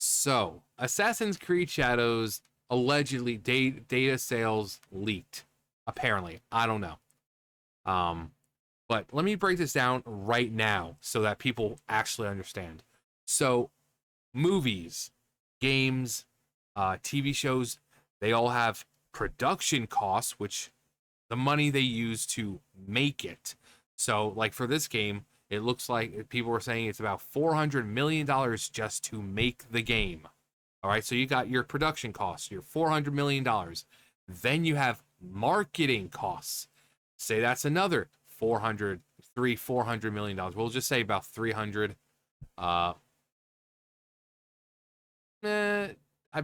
So, Assassin's Creed Shadows allegedly data sales leaked. Apparently, I don't know. Um, but let me break this down right now so that people actually understand. So, movies, games, TV shows, they all have production costs, which the money they use to make it. So, like for this game, it looks like people were saying it's about $400 million just to make the game. All right, so you got your production costs, your $400 million. Then you have marketing costs. Say that's another 400 million dollars. We'll just say about 300. Uh,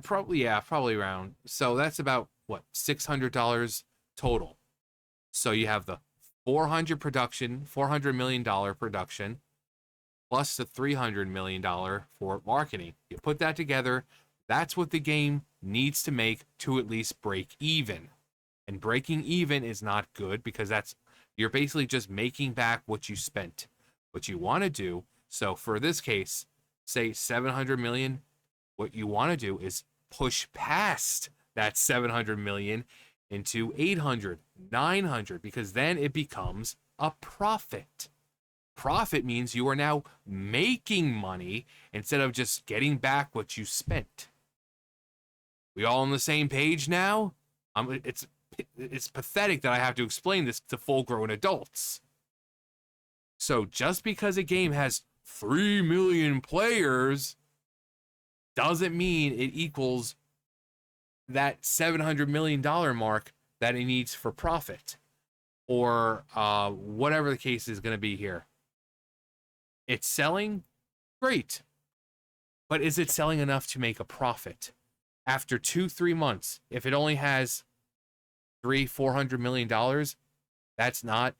probably around. So that's about what, $600 total. So you have the 400 million dollar production plus the $300 million for marketing. You put that together, that's what the game needs to make to at least break even. And breaking even is not good because you're basically just making back what you spent. What you want to do, so for this case, say 700 million, what you want to do is push past that 700 million into 800, 900, because then it becomes a profit. Profit means you are now making money instead of just getting back what you spent. We all on the same page now? It's pathetic that I have to explain this to full-grown adults. So just because a game has 3 million players doesn't mean it equals that $700 million mark that it needs for profit, or whatever the case is going to be here. It's selling, great, but is it selling enough to make a profit? After 2-3 months, if it only has $400 million, that's not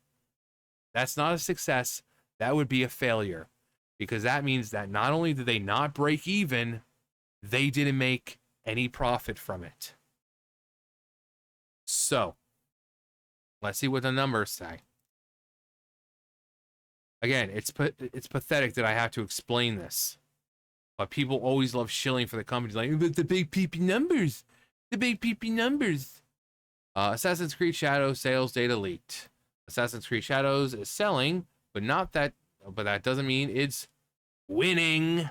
a success. That would be a failure, because that means that not only did they not break even, they didn't make any profit from it. So, let's see what the numbers say. Again, it's pathetic that I have to explain this, but people always love shilling for the companies, like, but the big peepee numbers, the big peepee numbers. Assassin's Creed Shadows sales data leaked. Assassin's Creed Shadows is selling, but that doesn't mean it's winning.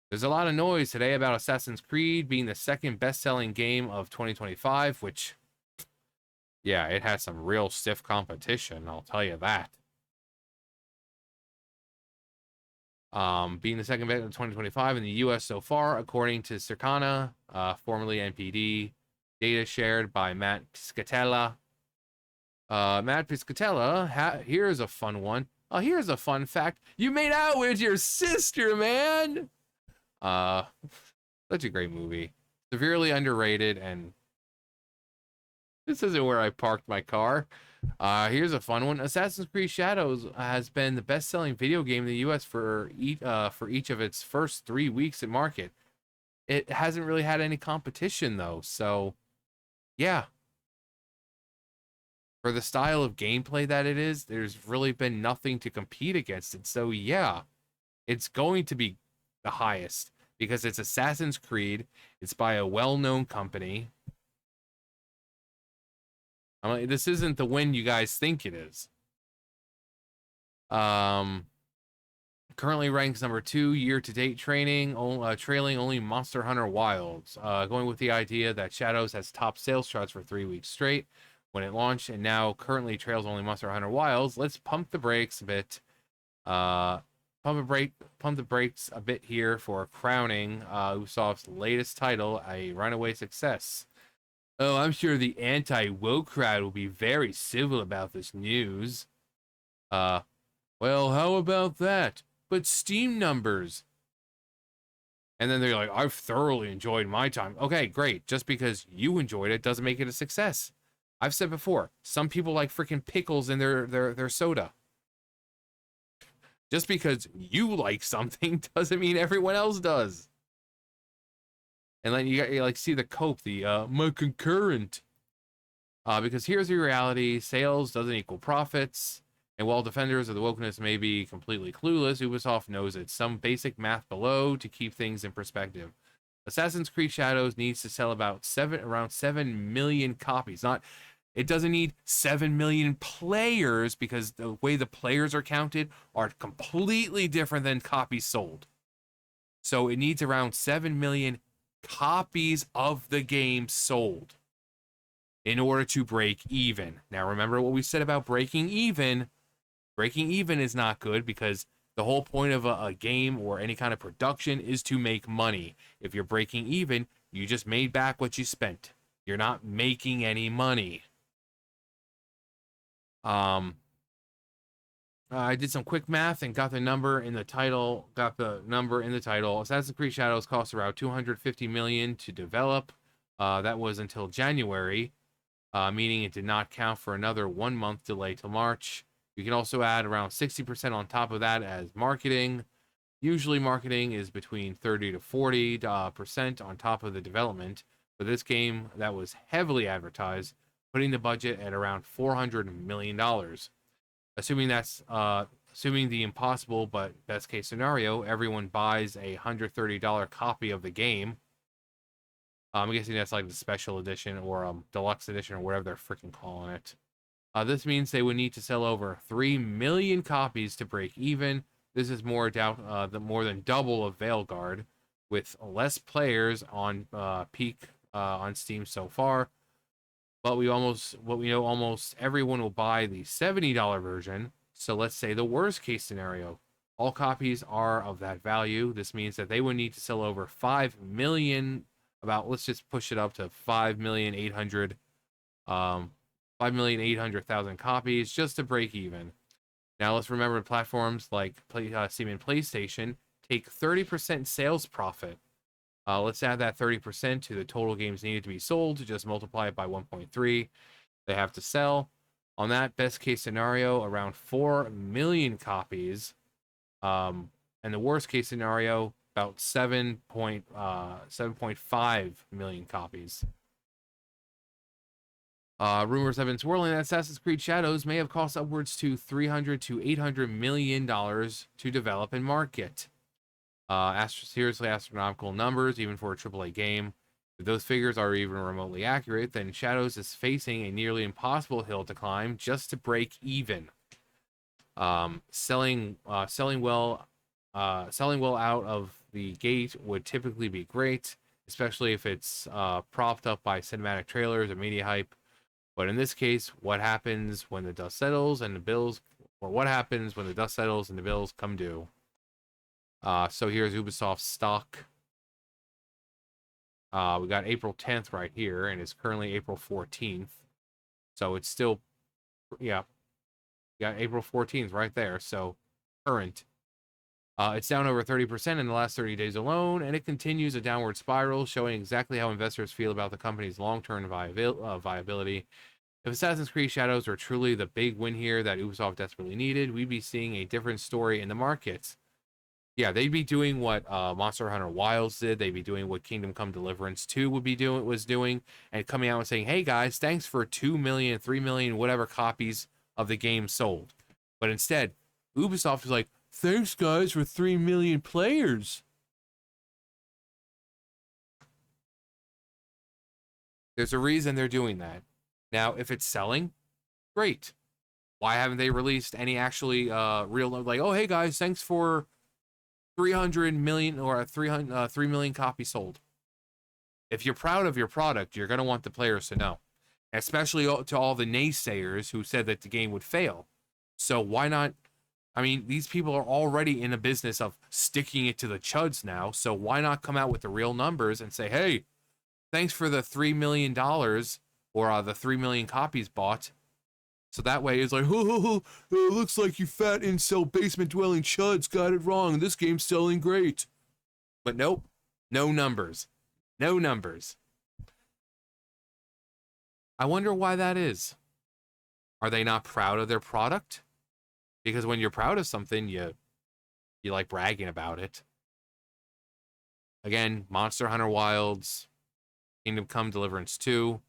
There's a lot of noise today about Assassin's Creed being the second best-selling game of 2025, which, yeah, it has some real stiff competition, I'll tell you that. Being the second best in 2025 in the US so far, according to Circana, formerly NPD, data shared by Matt Piscatella. Matt Piscatella, here's a fun one. Oh, here's a fun fact. You made out with your sister, man! Such a great movie. Severely underrated, and this isn't where I parked my car. Here's a fun one. Assassin's Creed Shadows has been the best-selling video game in the U.S. for each of its first 3 weeks in market. It hasn't really had any competition, though, so yeah. For the style of gameplay that it is, there's really been nothing to compete against it. So yeah, it's going to be the highest because it's Assassin's Creed. It's by a well-known company. This isn't the win you guys think it is. Currently ranks number 2 year-to-date trailing only Monster Hunter Wilds. Going with the idea that Shadows has top sales charts for 3 weeks straight when it launched, and now currently trails only Monster Hunter Wilds. Let's pump the brakes a bit. Pump the brakes a bit here for crowning Ubisoft's latest title a runaway success. Oh, I'm sure the anti-woke crowd will be very civil about this news. Well, how about that? But Steam numbers. And then they're like, I've thoroughly enjoyed my time. Okay, great. Just because you enjoyed it doesn't make it a success. I've said before, some people like freaking pickles in their soda. Just because you like something doesn't mean everyone else does. And then you like see the cope, my concurrent. Because here's the reality: sales doesn't equal profits, And while defenders of the wokeness may be completely clueless, Ubisoft knows it's some basic math below to keep things in perspective. Assassin's Creed Shadows needs to sell around 7 million copies. It doesn't need 7 million players, because the way the players are counted are completely different than copies sold. So it needs around 7 million copies of the game sold in order to break even. Now, remember what we said about breaking even. Breaking even is not good, because the whole point of a game or any kind of production is to make money. If you're breaking even, you just made back what you spent. You're not making any money. I did some quick math and got the number in the title. Assassin's Creed Shadows cost around $250 million to develop. That was until January, meaning it did not count for another 1 month delay till March. You can also add around 60% on top of that as marketing. Usually marketing is between 30 to 40% on top of the development. For this game that was heavily advertised, putting the budget at around $400 million. Assuming the impossible but best case scenario, everyone buys a $130 copy of the game. I'm guessing that's like the special edition or deluxe edition or whatever they're freaking calling it. This means they would need to sell over 3 million copies to break even. This is more than double of Veilguard, with less players on peak on Steam so far. But we know almost everyone will buy the $70 version. So let's say the worst case scenario, all copies are of that value. This means that they would need to sell over 5 million. Let's just push it up to 5,800,000 copies just to break even. Now let's remember platforms like Steam and PlayStation take 30% sales profit. Let's add that 30% to the total games needed to be sold, to just multiply it by 1.3 they have to sell. On that best case scenario, around 4 million copies. And the worst case scenario, about 7.5 million copies. Rumors have been swirling that Assassin's Creed Shadows may have cost upwards to $300 to $800 million to develop and market. Seriously astronomical numbers, even for a AAA game. If those figures are even remotely accurate, then Shadows is facing a nearly impossible hill to climb just to break even. Selling well out of the gate would typically be great, especially if it's propped up by cinematic trailers or media hype. But in this case, what happens when the dust settles and the bills come due? So here's Ubisoft stock. We got April 10th right here, and it's currently April 14th. So it's still, yeah, we got April 14th right there. So current. It's down over 30% in the last 30 days alone, and it continues a downward spiral, showing exactly how investors feel about the company's long-term viability. If Assassin's Creed Shadows were truly the big win here that Ubisoft desperately needed, we'd be seeing a different story in the markets. Yeah, they'd be doing what Monster Hunter Wilds did. They'd be doing what Kingdom Come Deliverance 2 was doing, and coming out and saying, hey guys, thanks for 2 million, 3 million, whatever copies of the game sold. But instead, Ubisoft is like, thanks guys for 3 million players. There's a reason they're doing that. Now, if it's selling, great. Why haven't they released any actually real, like, oh, hey guys, thanks for 300 million or 3 million copies sold? If you're proud of your product, you're going to want the players to know, especially to all the naysayers who said that the game would fail. So why not? I mean, these people are already in a business of sticking it to the chuds now. So why not come out with the real numbers and say, hey, thanks for the $3 million or the 3 million copies bought. So that way it's like, oh, it looks like you fat incel basement dwelling chuds got it wrong. This game's selling great. But nope, no numbers. No numbers. I wonder why that is. Are they not proud of their product? Because when you're proud of something, you like bragging about it. Again, Monster Hunter Wilds, Kingdom Come Deliverance 2.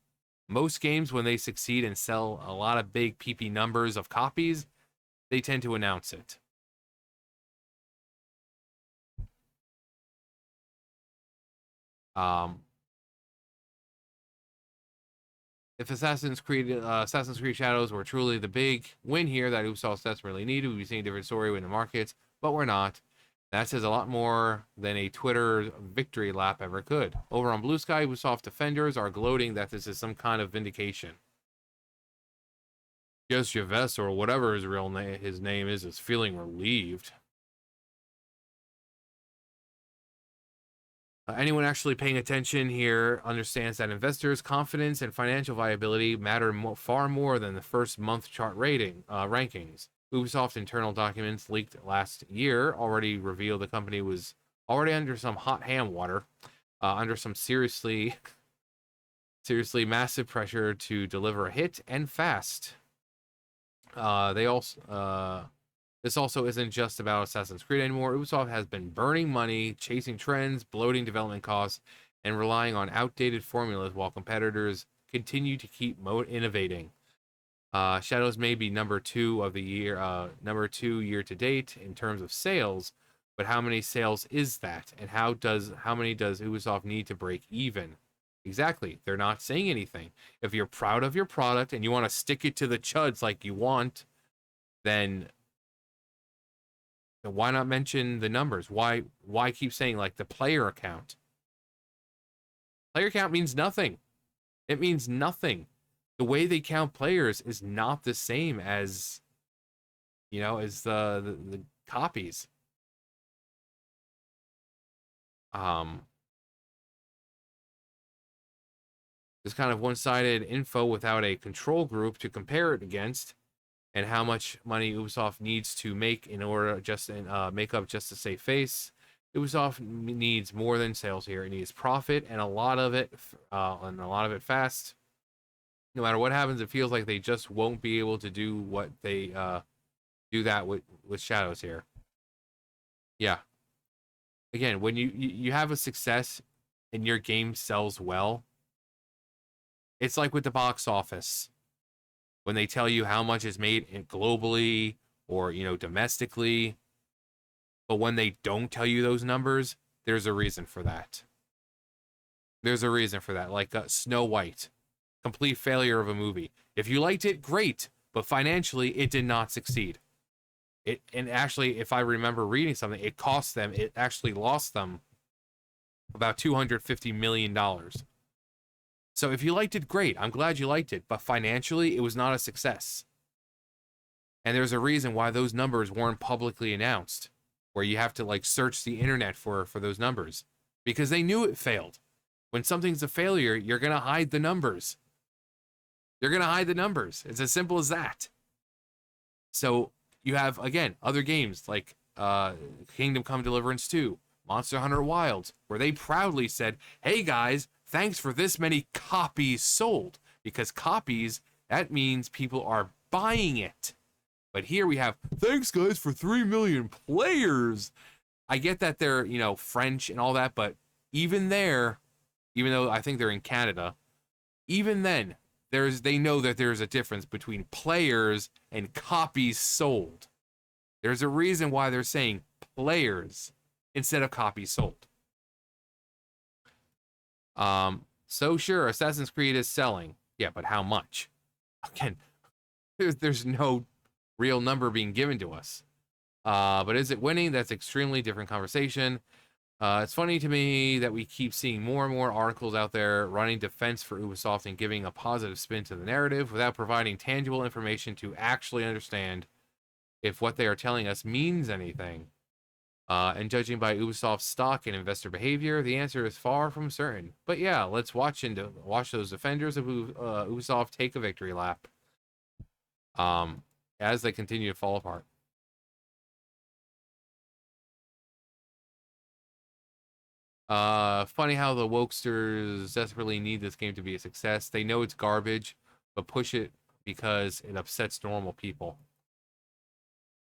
Most games, when they succeed and sell a lot of big PP numbers of copies, they tend to announce it. Um, if Assassin's Creed Shadows were truly the big win here that Ubisoft desperately needed, we'd be seeing a different story in the markets, but we're not. That says a lot more than a Twitter victory lap ever could. Over on Blue Sky, Ubisoft defenders are gloating that this is some kind of vindication. Yes, Javes, or whatever his name is feeling relieved. Anyone actually paying attention here understands that investors' confidence and financial viability matter far more than the first month chart rankings. Ubisoft internal documents leaked last year already revealed the company was already under some hot ham water, under some seriously massive pressure to deliver a hit and fast. They also This also isn't just about Assassin's Creed anymore. Ubisoft has been burning money, chasing trends, bloating development costs, and relying on outdated formulas while competitors continue to keep innovating. Shadows may be number two year to date in terms of sales, but how many sales is that? And how many does Ubisoft need to break even? Exactly. They're not saying anything. If you're proud of your product and you want to stick it to the chuds like you want, then why not mention the numbers? Why keep saying like the player count? Player count means nothing. It means nothing. The way they count players is not the same as as the copies. Um This kind of one-sided info without a control group to compare it against, and how much money Ubisoft needs to make in order make up just to save face. Ubisoft needs more than sales here. It needs profit, and a lot of it fast. No matter what happens, it feels like they just won't be able to do what they do that with Shadows here. Yeah. Again, when you have a success and your game sells well, it's like with the box office. When they tell you how much is made globally or domestically, but when they don't tell you those numbers, there's a reason for that. There's a reason for that. Like Snow White, complete failure of a movie. If you liked it, great, but financially, it did not succeed. And actually, if I remember reading something, it cost them. It actually lost them about $250 million. So if you liked it, great. I'm glad you liked it, but financially, it was not a success. And there's a reason why those numbers weren't publicly announced, where you have to like search the internet for those numbers, because they knew it failed. When something's a failure, you're going to hide the numbers. You're going to hide the numbers. It's as simple as that. So you have, again, other games like Kingdom Come Deliverance 2, Monster Hunter Wilds, where they proudly said, hey guys, thanks for this many copies sold. Because copies, that means people are buying it. But here we have, thanks guys for 3 million players. I get that they're, French and all that, but even there, even though I think they're in Canada, even then, they know that there's a difference between players and copies sold. There's a reason why they're saying players instead of copies sold. So sure, Assassin's Creed is selling. Yeah, but how much? Again, there's no real number being given to us. But is it winning? That's extremely different conversation. It's funny to me that we keep seeing more and more articles out there running defense for Ubisoft and giving a positive spin to the narrative without providing tangible information to actually understand if what they are telling us means anything. And judging by Ubisoft's stock and investor behavior, the answer is far from certain. But yeah, let's watch those defenders of Ubisoft take a victory lap as they continue to fall apart. Funny how the wokesters desperately need this game to be a success. They know it's garbage, but push it because it upsets normal people.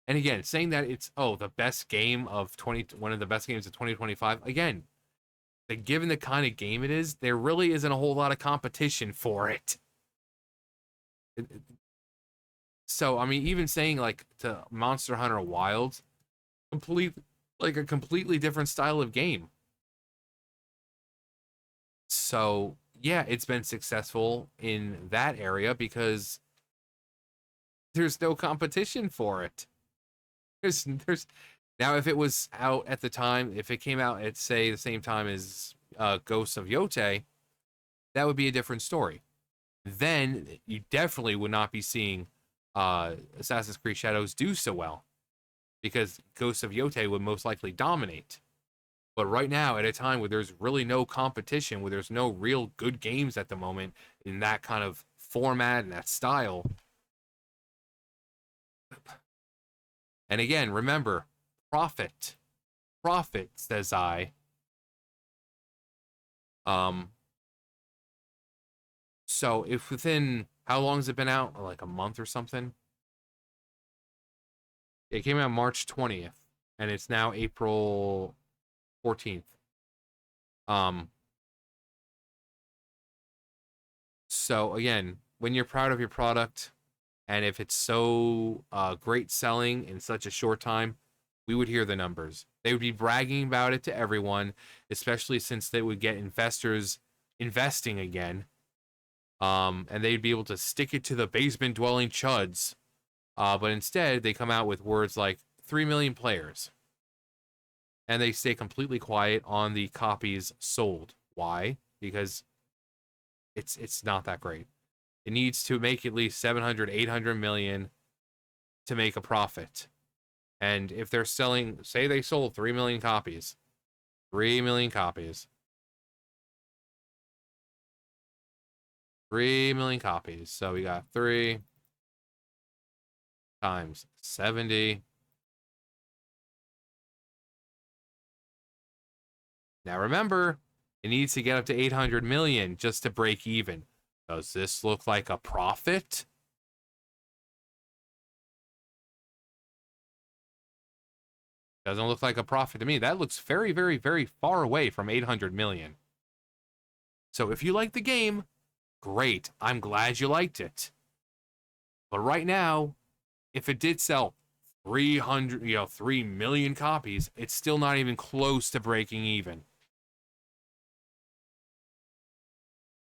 And again, saying that it's the best game of one of the best games of 2025. Again, given the kind of game it is, there really isn't a whole lot of competition for it. So I mean, even saying like to Monster Hunter Wilds, complete like a completely different style of game. So yeah, it's been successful in that area because there's no competition for it. There's now if it was out at the time, if it came out at say the same time as Ghosts of Yote, that would be a different story. Then you definitely would not be seeing Assassin's Creed Shadows do so well because Ghosts of Yote would most likely dominate. But right now, at a time where there's really no competition, where there's no real good games at the moment in that kind of format and that style, and again, remember, profit, profit, says I. Um, so if within how long has it been out? Like a month or something? It came out March 20th, and it's now April 14th. Um, so again, when you're proud of your product, and if it's so great selling in such a short time, we would hear the numbers. They would be bragging about it to everyone, especially since they would get investors investing again. And they'd be able to stick it to the basement dwelling chuds. But instead, they come out with words like 3 million players. And they stay completely quiet on the copies sold. Why? Because it's not that great. It needs to make at least 700, 800 million to make a profit. And if they're selling, say they sold 3 million copies, 3 million copies, 3 million copies. So we got 3 times 70. Now remember, it needs to get up to 800 million just to break even. Does this look like a profit? Doesn't look like a profit to me. That looks very, very, very far away from 800 million. So if you like the game, great. I'm glad you liked it. But right now, if it did sell 3 million copies, it's still not even close to breaking even.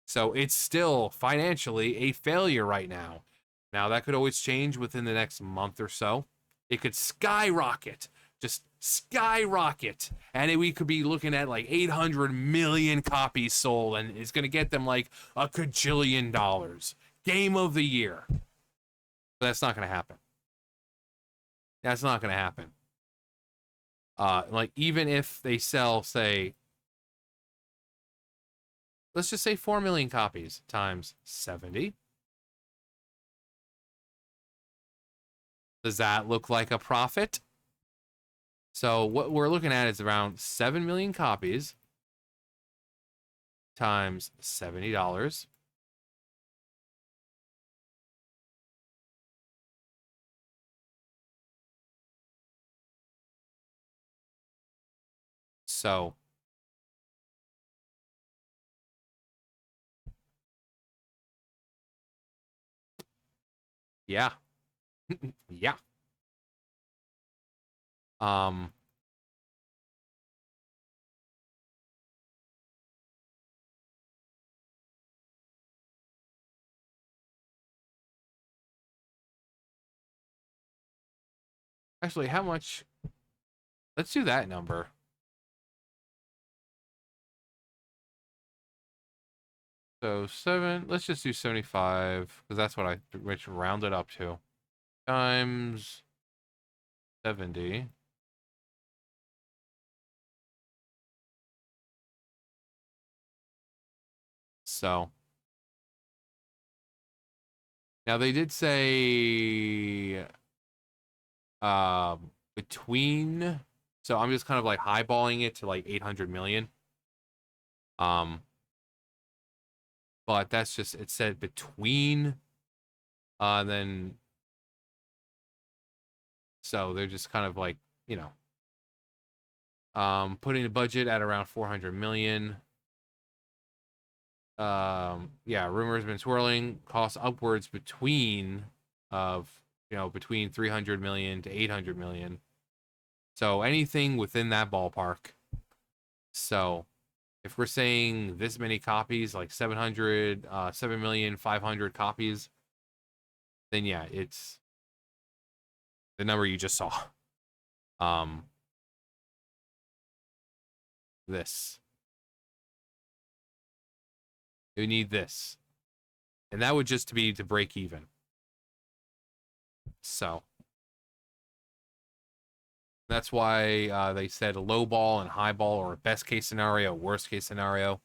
So it's still financially a failure right now. Now, that could always change within the next month or so. It could skyrocket, just skyrocket. And we could be looking at like 800 million copies sold, and it's going to get them like a cajillion dollars. Game of the year. But that's not going to happen. That's not going to happen. Like, even if they sell, say, let's just say 4 million copies times 70. Does that look like a profit? So what we're looking at is around 7 million copies times $70. So yeah. Yeah. Um Actually, how much? Let's do that number. So 7, let's just do 75 because that's what I which rounded up to. Times 70. So now they did say between, so I'm just kind of like highballing it to like 800 million. Um but that's just, it said between then so they're just kind of like, you know, putting the budget at around 400 million. Yeah, rumors been swirling, costs upwards between of, between 300 million to 800 million. So anything within that ballpark. So if we're saying this many copies, like 7,500,000 copies, then yeah, it's the number you just saw. This. You need this. And that would just be to break even. So that's why they said a low ball and high ball, or a best case scenario, worst case scenario.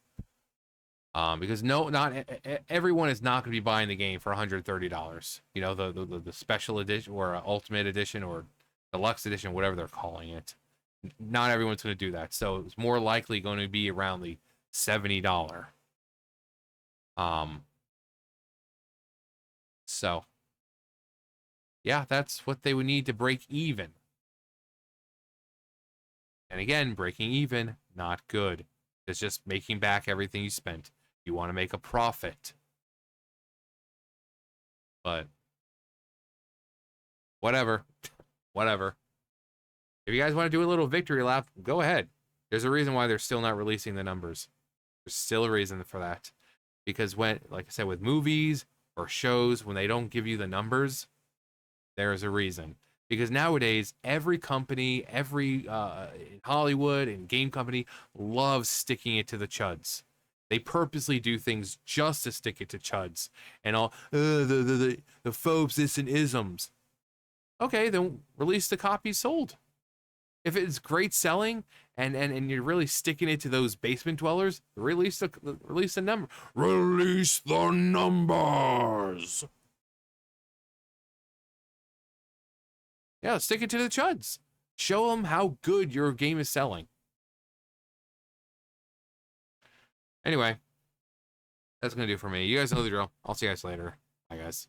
Because not everyone is not going to be buying the game for $130. The special edition or ultimate edition or deluxe edition, whatever they're calling it. Not everyone's going to do that. So it's more likely going to be around the $70. So yeah, that's what they would need to break even. And again, breaking even, not good. It's just making back everything you spent. You want to make a profit. But whatever. Whatever. If you guys want to do a little victory lap, go ahead. There's a reason why they're still not releasing the numbers. There's still a reason for that. Because when, like I said, with movies or shows, when they don't give you the numbers, there's a reason. Because nowadays, every company, every Hollywood and game company loves sticking it to the chuds. They purposely do things just to stick it to chuds and all the phobes, this and isms. Okay, then release the copies sold. If it's great selling and you're really sticking it to those basement dwellers, release the number. Release the numbers. Yeah, stick it to the chuds. Show them how good your game is selling. Anyway, that's going to do it for me. You guys know the drill. I'll see you guys later. Bye, guys.